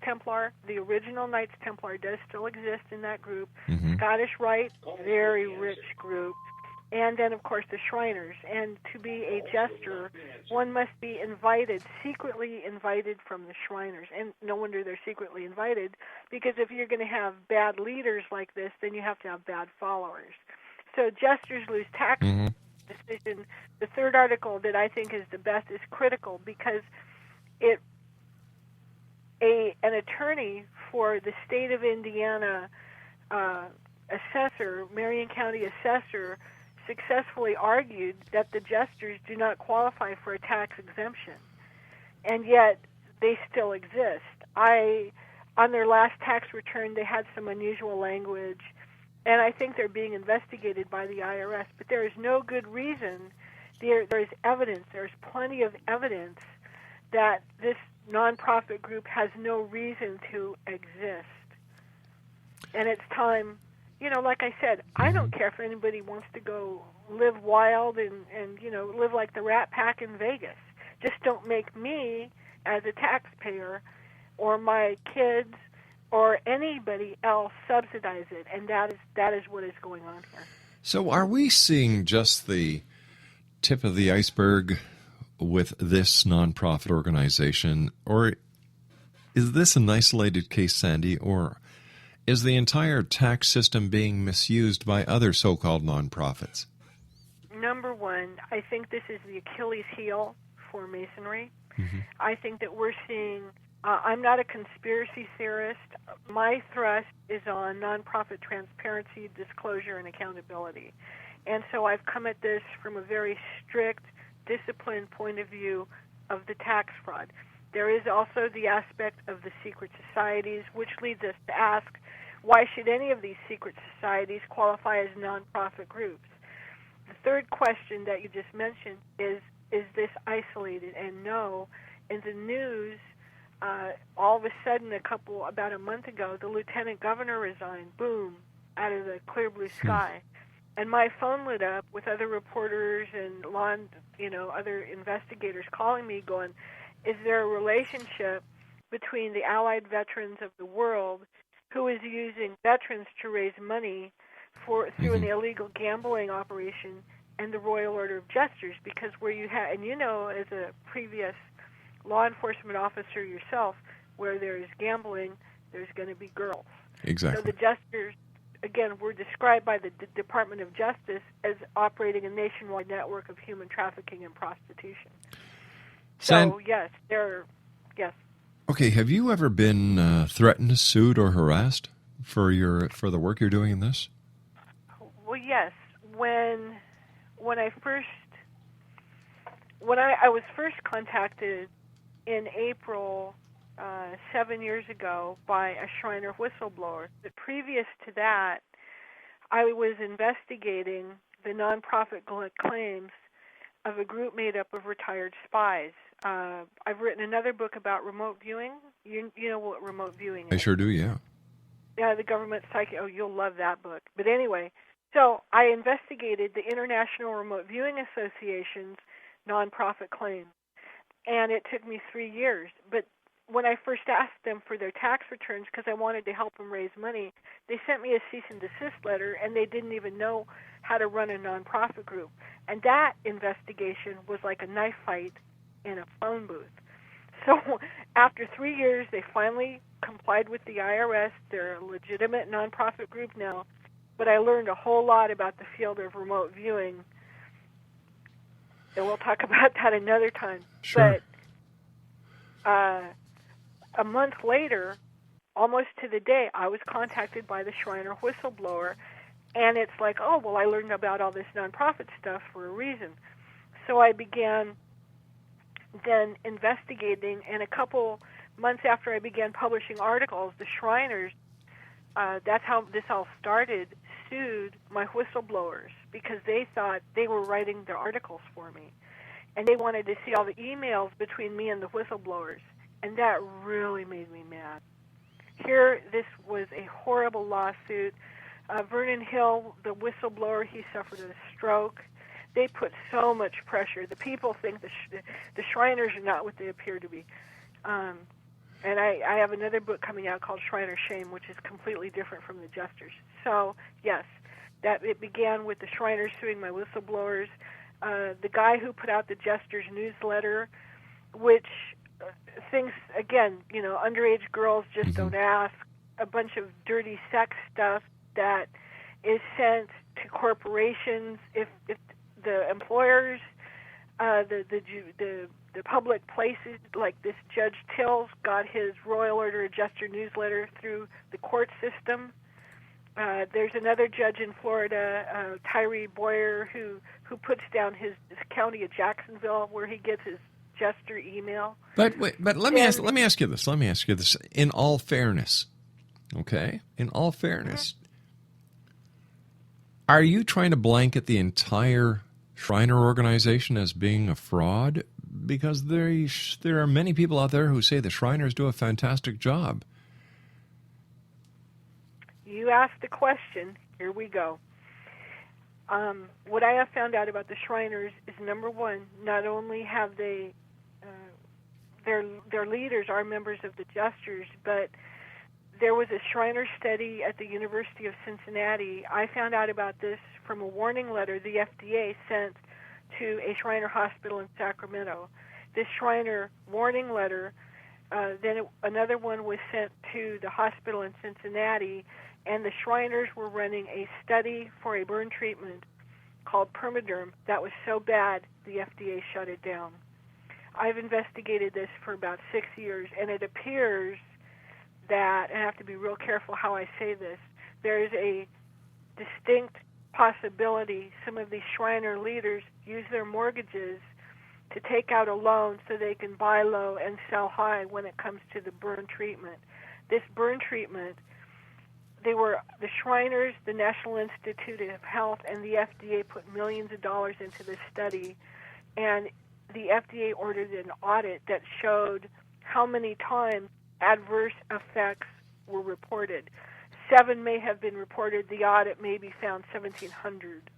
Templar, the original Knights Templar, does still exist in that group. Mm-hmm. Scottish Rite, very rich group. And then, of course, the Shriners. And to be a jester, one must be invited, secretly invited from the Shriners. And no wonder they're secretly invited, because if you're going to have bad leaders like this, then you have to have bad followers. So jesters lose tax decision. The third article that I think is the best is critical, because an attorney for the state of Indiana assessor, Marion County assessor, successfully argued that the jesters do not qualify for a tax exemption, and yet they still exist. On their last tax return, they had some unusual language, and I think they're being investigated by the IRS, but there is no good reason. There is evidence, there's plenty of evidence that this nonprofit group has no reason to exist. And it's time, like I said, I don't care if anybody wants to go live wild and live like the Rat Pack in Vegas. Just don't make me, as a taxpayer, or my kids, or anybody else subsidize it. And that is what is going on here. So are we seeing just the tip of the iceberg with this nonprofit organization, or is this an isolated case, Sandy, or is the entire tax system being misused by other so-called nonprofits? Number one, I think this is the Achilles heel for Masonry. Mm-hmm. I think that we're seeing, I'm not a conspiracy theorist. My thrust is on nonprofit transparency, disclosure, and accountability. And so I've come at this from a very strict, disciplined point of view of the tax fraud. There is also the aspect of the secret societies, which leads us to ask, why should any of these secret societies qualify as nonprofit groups? The third question that you just mentioned is this isolated? And no, in the news, all of a sudden, about a month ago, the lieutenant governor resigned, boom, out of the clear blue sky. And my phone lit up with other reporters and other investigators calling me going, is there a relationship between the Allied veterans of the world who is using veterans to raise money through an illegal gambling operation and the Royal Order of Jesters? Because where you have, and as a previous law enforcement officer yourself, where there's gambling, there's going to be girls. Exactly. So the jesters, again, were described by the Department of Justice as operating a nationwide network of human trafficking and prostitution. So, yes. Okay, have you ever been threatened, sued, or harassed for the work you're doing in this? Well, yes. When I was first contacted in April 7 years ago by a Shriner whistleblower, but previous to that, I was investigating the nonprofit claims of a group made up of retired spies. I've written another book about remote viewing. You know what remote viewing is? I sure do, yeah. Yeah, the government psychic. Oh, you'll love that book. But anyway, so I investigated the International Remote Viewing Association's nonprofit claims, and it took me 3 years. But when I first asked them for their tax returns, because I wanted to help them raise money, they sent me a cease and desist letter, and they didn't even know how to run a nonprofit group. And that investigation was like a knife fight in a phone booth. So after 3 years, they finally complied with the IRS. They're a legitimate nonprofit group now. But I learned a whole lot about the field of remote viewing, and we'll talk about that another time. Sure. But a month later, almost to the day, I was contacted by the Shriner whistleblower, and it's like, oh, well, I learned about all this nonprofit stuff for a reason. So I began then investigating, and a couple months after I began publishing articles, the Shriners, that's how this all started, sued my whistleblowers because they thought they were writing their articles for me. And they wanted to see all the emails between me and the whistleblowers. And that really made me mad. Here, this was a horrible lawsuit. Vernon Hill, the whistleblower, he suffered a stroke. They put so much pressure. The people think the Shriners are not what they appear to be. And I have another book coming out called Shriner Shame, which is completely different from the Jesters. So, yes, that it began with the Shriners suing my whistleblowers. The guy who put out the Jesters newsletter, which things, again, underage girls just don't ask, a bunch of dirty sex stuff that is sent to corporations. If the employers, the public places, like this Judge Tills got his Royal Order Adjuster newsletter through the court system. There's another judge in Florida, Tyree Boyer, who puts down his county of Jacksonville, where he gets his Jester email. But let me ask you this. In all fairness, okay? In all fairness, are you trying to blanket the entire Shriner organization as being a fraud? Because there are many people out there who say the Shriners do a fantastic job. You asked the question. Here we go. What I have found out about the Shriners is, number one, not only have they their leaders are members of the Jesters, but there was a Shriner study at the University of Cincinnati. I found out about this from a warning letter the FDA sent to a Shriner hospital in Sacramento. This Shriner warning letter, another one was sent to the hospital in Cincinnati, and the Shriners were running a study for a burn treatment called Permaderm that was so bad the FDA shut it down. I've investigated this for about 6 years, and it appears that, and I have to be real careful how I say this, there is a distinct possibility some of these Shriner leaders use their mortgages to take out a loan so they can buy low and sell high when it comes to the burn treatment. This burn treatment, the Shriners, the National Institute of Health, and the FDA put millions of dollars into this study, and the FDA ordered an audit that showed how many times adverse effects were reported. 7 may have been reported. The audit maybe found 1,700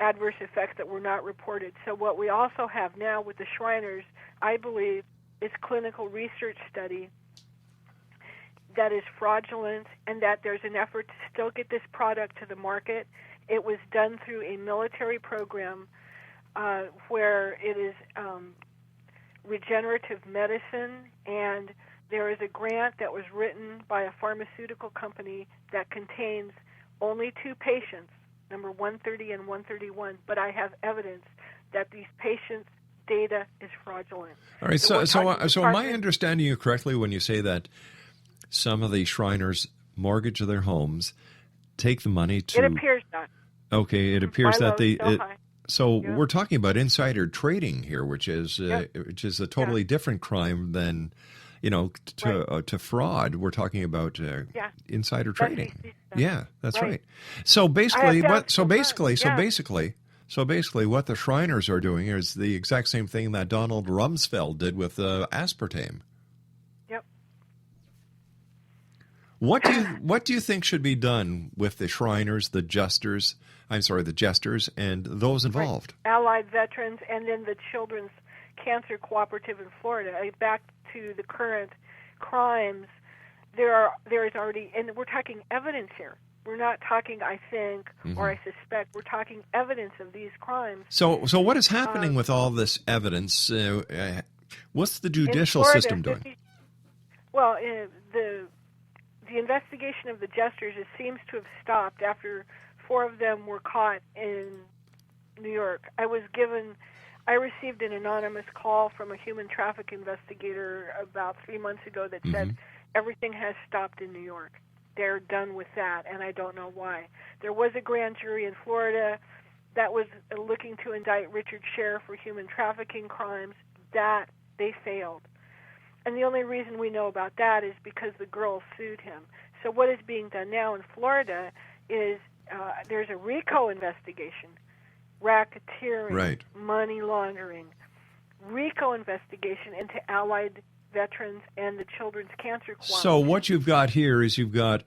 adverse effects that were not reported. So what we also have now with the Shriners, I believe, is clinical research study that is fraudulent, and that there's an effort to still get this product to the market. It was done through a military program where it is regenerative medicine, and there is a grant that was written by a pharmaceutical company that contains only 2 patients, number 130 and 131, but I have evidence that these patients' data is fraudulent. All right, so am I understanding you correctly when you say that some of the Shriners mortgage their homes, take the money to... It appears not. Okay, it appears that they... So Yeah. we're talking about insider trading here, which is a totally different crime than, to fraud. We're talking about insider trading. Yeah, that's right. So basically, what the Shriners are doing is the exact same thing that Donald Rumsfeld did with aspartame. Yep. What do you think should be done with the Shriners, the Jesters, and those involved? Right. Allied veterans, and then the Children's Cancer Cooperative in Florida. Back to the current crimes, there is already, and we're talking evidence here. We're not talking, I think, or I suspect. We're talking evidence of these crimes. So what is happening with all this evidence? What's the judicial Florida, system doing? Well, the investigation of the Jesters, it seems to have stopped after 4 of them were caught in New York. I received an anonymous call from a human traffic investigator about 3 months ago that said everything has stopped in New York. They're done with that, and I don't know why. There was a grand jury in Florida that was looking to indict Richard Scher for human trafficking crimes. That they failed. And the only reason we know about that is because the girls sued him. So what is being done now in Florida is there's a RICO investigation, racketeering, money laundering, RICO investigation into Allied veterans and the Children's Cancer Cooperative. So what you've got here is you've got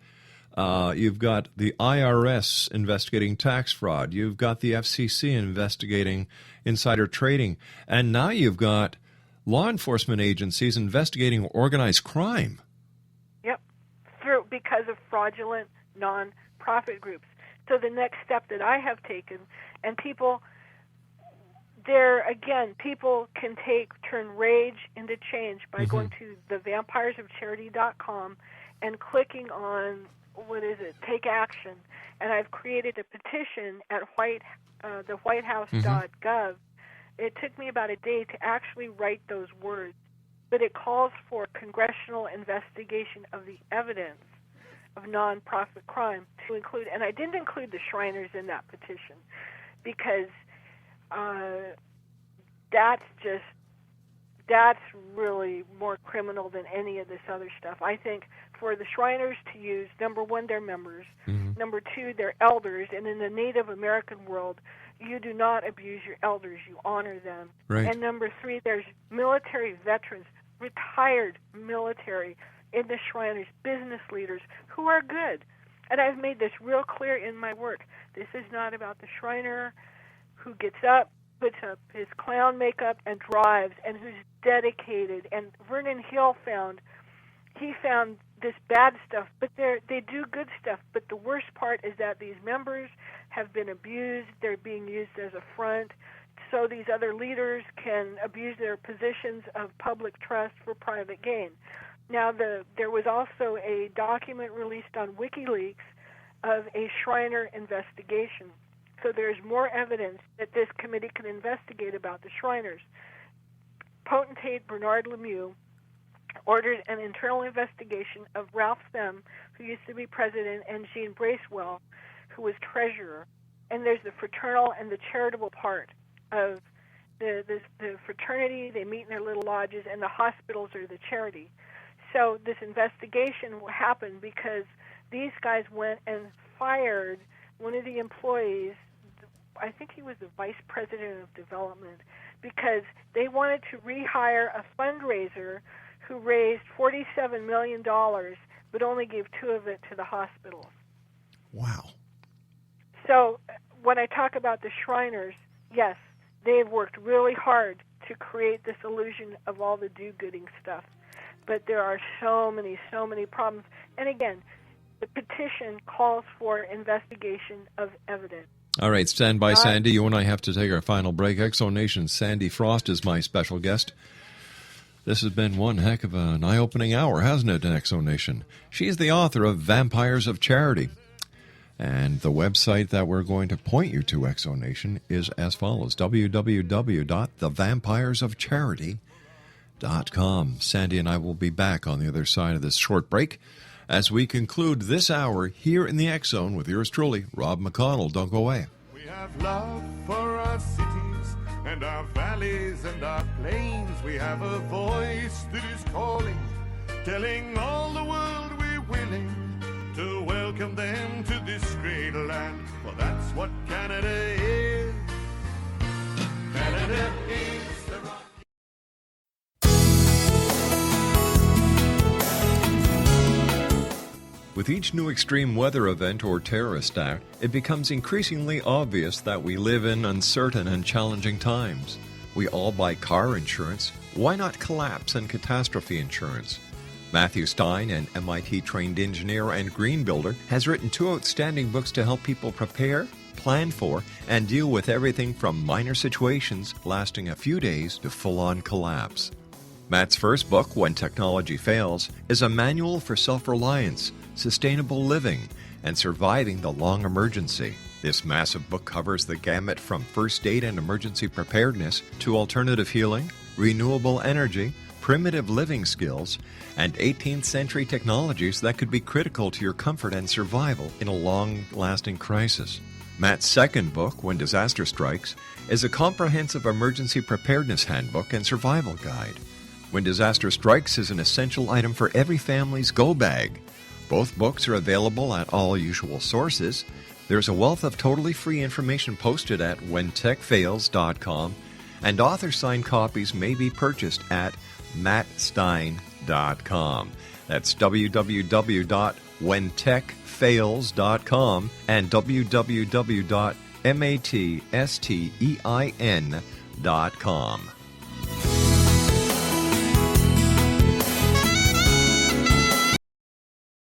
the IRS investigating tax fraud. You've got the FCC investigating insider trading. And now you've got law enforcement agencies investigating organized crime. Yep, because of fraudulent non-profit groups. So the next step that I have taken, and people can turn rage into change by going to thevampiresofcharity.com and clicking on, take action. And I've created a petition at the whitehouse.gov. It took me about a day to actually write those words, but it calls for congressional investigation of the evidence of nonprofit crime to include, and I didn't include the Shriners in that petition because that's really more criminal than any of this other stuff. I think for the Shriners to use, number one, their members, number two, their elders, and in the Native American world, you do not abuse your elders, you honor them. Right. And number three, there's military veterans, retired military in the Shriners, business leaders who are good. And I've made this real clear in my work. This is not about the Shriner who gets up, puts up his clown makeup and drives, and who's dedicated. And Vernon Hill found this bad stuff, but they do good stuff. But the worst part is that these members have been abused. They're being used as a front, so these other leaders can abuse their positions of public trust for private gain. Now, there was also a document released on WikiLeaks of a Shriner investigation. So there's more evidence that this committee can investigate about the Shriners. Potentate Bernard Lemieux ordered an internal investigation of Ralph Them, who used to be president, and Jean Bracewell, who was treasurer. And there's the fraternal and the charitable part of the fraternity. They meet in their little lodges, and the hospitals are the charity. So this investigation happened because these guys went and fired one of the employees. I think he was the vice president of development, because they wanted to rehire a fundraiser who raised $47 million, but only gave $2 of it to the hospitals. Wow. So when I talk about the Shriners, yes, they've worked really hard to create this illusion of all the do-gooding stuff. But there are so many problems. And again, the petition calls for investigation of evidence. All right, stand by, Sandy. You and I have to take our final break. Exonation's Sandy Frost is my special guest. This has been one heck of an eye-opening hour, hasn't it, in Exonation? She's the author of Vampires of Charity. And the website that we're going to point you to, Exonation, is as follows, www.thevampiresofcharity.com. Sandy and I will be back on the other side of this short break as we conclude this hour here in the X Zone with yours truly, Rob McConnell. Don't go away. We have love for our cities and our valleys and our plains. We have a voice that is calling, telling all the world we're willing to welcome them to this great land. Well, that's what Canada is. Canada is the rock. With each new extreme weather event or terrorist act, it becomes increasingly obvious that we live in uncertain and challenging times. We all buy car insurance. Why not collapse and catastrophe insurance? Matthew Stein, an MIT-trained engineer and green builder, has written 2 outstanding books to help people prepare, plan for, and deal with everything from minor situations lasting a few days to full-on collapse. Matt's first book, When Technology Fails, is a manual for self-reliance, sustainable living, and surviving the long emergency. This massive book covers the gamut from first aid and emergency preparedness to alternative healing, renewable energy, primitive living skills, and 18th century technologies that could be critical to your comfort and survival in a long-lasting crisis. Matt's second book, When Disaster Strikes, is a comprehensive emergency preparedness handbook and survival guide. When Disaster Strikes is an essential item for every family's go bag. Both books are available at all usual sources. There's a wealth of totally free information posted at whentechfails.com, and author-signed copies may be purchased at mattstein.com. That's www.whentechfails.com and www.mattstein.com.